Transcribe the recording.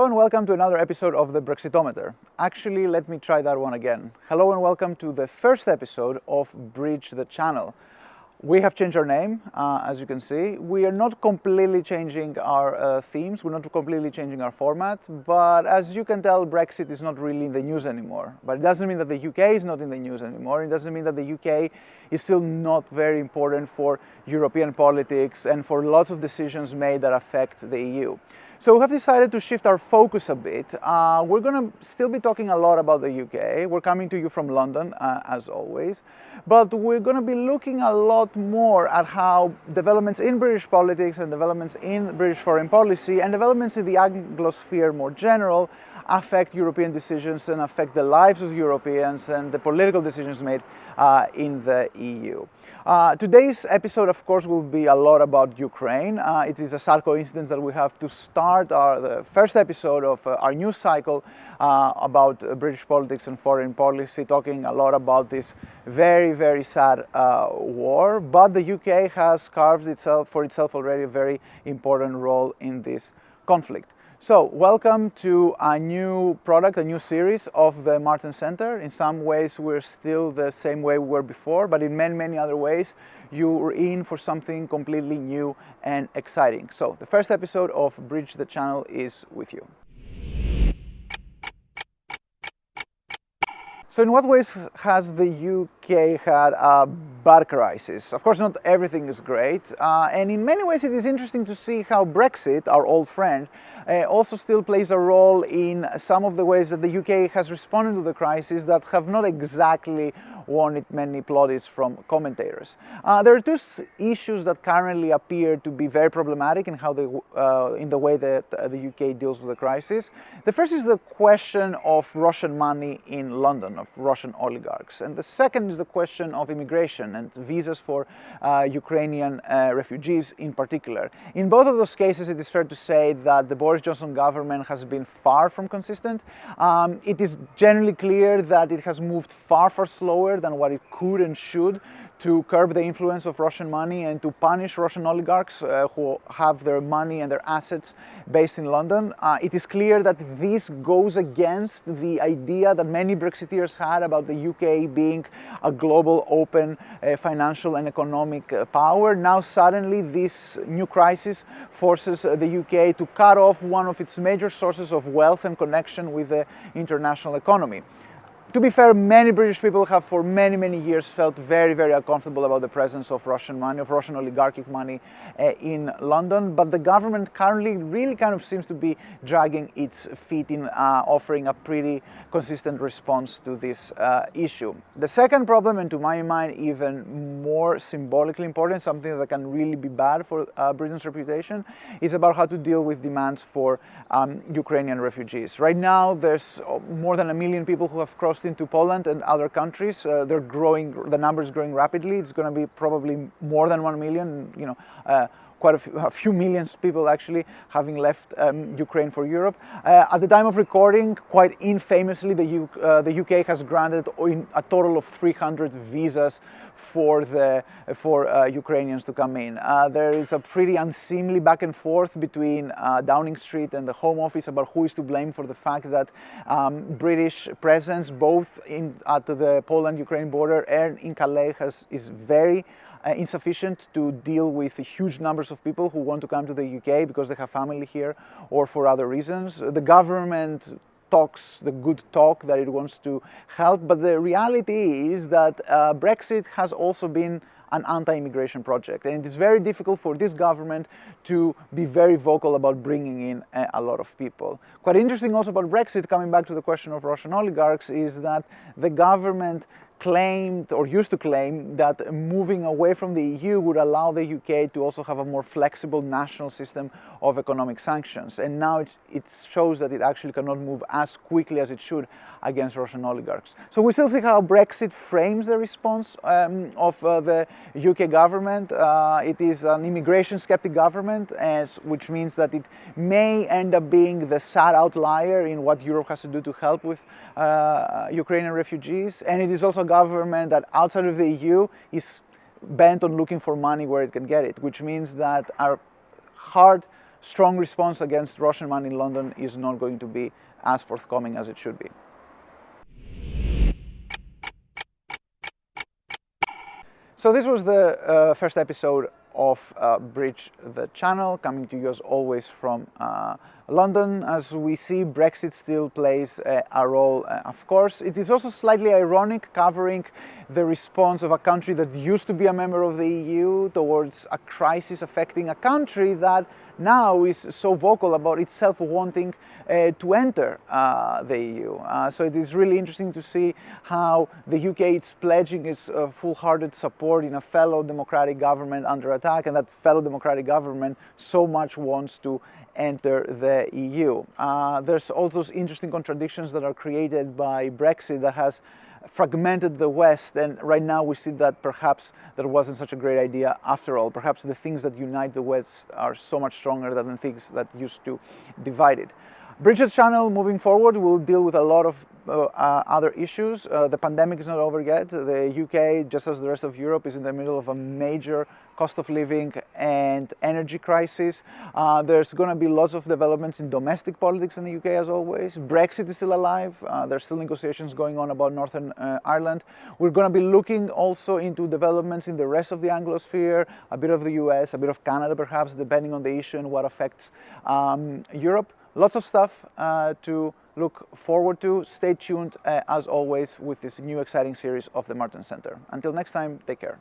and welcome to another episode of the Brexitometer. Actually, let me try that one again. Hello and welcome to the first episode of Bridge the Channel. We have changed our name, as you can see. We are not completely changing our themes, we're not completely changing our format, but as you can tell, Brexit is not really in the news anymore. But it doesn't mean that the UK is not in the news anymore. It doesn't mean that the UK is still not very important for European politics and for lots of decisions made that affect the EU. So we have decided to shift our focus a bit. We're going to still be talking a lot about the UK. We're coming to you from London, as always. But we're going to be looking a lot more at how developments in British politics and developments in British foreign policy and developments in the Anglosphere more general affect European decisions and affect the lives of Europeans and the political decisions made in the EU. Today's episode, of course, will be a lot about Ukraine. It is a sad coincidence that we have to start the first episode of our news cycle about British politics and foreign policy, talking a lot about this very, very sad war. But the UK has carved for itself already a very important role in this conflict. So, welcome to a new product, a new series of the Martin Center. In some ways, we're still the same way we were before, but in many, many other ways, you're in for something completely new and exciting. So, the first episode of Bridge the Channel is with you. So in what ways has the UK had a bad crisis? Of course, not everything is great. And in many ways, it is interesting to see how Brexit, our old friend, also still plays a role in some of the ways that the UK has responded to the crisis that have not exactly won it many plaudits from commentators. There are two issues that currently appear to be very problematic in how in the way that the UK deals with the crisis. The first is the question of Russian money in London, of Russian oligarchs. And the second is the question of immigration and visas for Ukrainian refugees in particular. In both of those cases, it is fair to say that the Boris Johnson government has been far from consistent. It is generally clear that it has moved far, far slower than what it could and should to curb the influence of Russian money and to punish Russian oligarchs who have their money and their assets based in London. It is clear that this goes against the idea that many Brexiteers had about the UK being a global, open financial and economic power. Now suddenly this new crisis forces the UK to cut off one of its major sources of wealth and connection with the international economy. To be fair, many British people have for many, many years felt very, very uncomfortable about the presence of Russian money, of Russian oligarchic money in London, but the government currently really kind of seems to be dragging its feet in offering a pretty consistent response to this issue. The second problem, and to my mind even more symbolically important, something that can really be bad for Britain's reputation, is about how to deal with demands for Ukrainian refugees. Right now, there's more than 1 million people who have crossed into Poland and other countries. They're growing, the number is growing rapidly. It's going to be probably more than 1 million, quite a few millions people actually having left Ukraine for Europe. At the time of recording, quite infamously, the UK has granted a total of 300 visas for Ukrainians to come in. There is a pretty unseemly back and forth between Downing Street and the Home Office about who is to blame for the fact that British presence both at the Poland-Ukraine border and in Calais is very insufficient to deal with huge numbers of people who want to come to the UK because they have family here or for other reasons. The government talks the good talk that it wants to help, but the reality is that Brexit has also been an anti-immigration project, and it is very difficult for this government to be very vocal about bringing in a lot of people. Quite interesting also about Brexit, coming back to the question of Russian oligarchs, is that the government claimed or used to claim that moving away from the EU would allow the UK to also have a more flexible national system of economic sanctions. And now it shows that it actually cannot move as quickly as it should against Russian oligarchs. So we still see how Brexit frames the response of the UK government. It is an immigration skeptic government, which means that it may end up being the sad outlier in what Europe has to do to help with Ukrainian refugees. And it is also a government that outside of the EU is bent on looking for money where it can get it, which means that our hard strong response against Russian money in London is not going to be as forthcoming as it should be. So this was the first episode of Bridge the Channel, coming to you as always from London. As we see, Brexit still plays a role, of course. It is also slightly ironic covering the response of a country that used to be a member of the EU towards a crisis affecting a country that now is so vocal about itself wanting to enter the EU. So it is really interesting to see how the UK is pledging its full-hearted support in a fellow democratic government under attack, and that fellow democratic government so much wants to enter the EU. There's also interesting contradictions that are created by Brexit that has fragmented the West, and right now we see that perhaps that wasn't such a great idea after all. Perhaps the things that unite the West are so much stronger than the things that used to divide it. Bridge the Channel moving forward will deal with a lot of other issues. The pandemic is not over yet. The UK, just as the rest of Europe, is in the middle of a major cost of living and energy crisis. There's going to be lots of developments in domestic politics in the UK as always. Brexit is still alive. There's still negotiations going on about Northern Ireland. We're going to be looking also into developments in the rest of the Anglosphere, a bit of the US, a bit of Canada perhaps, depending on the issue and what affects Europe. Lots of stuff to look forward to. Stay tuned as always with this new exciting series of the Martens Center. Until next time, take care.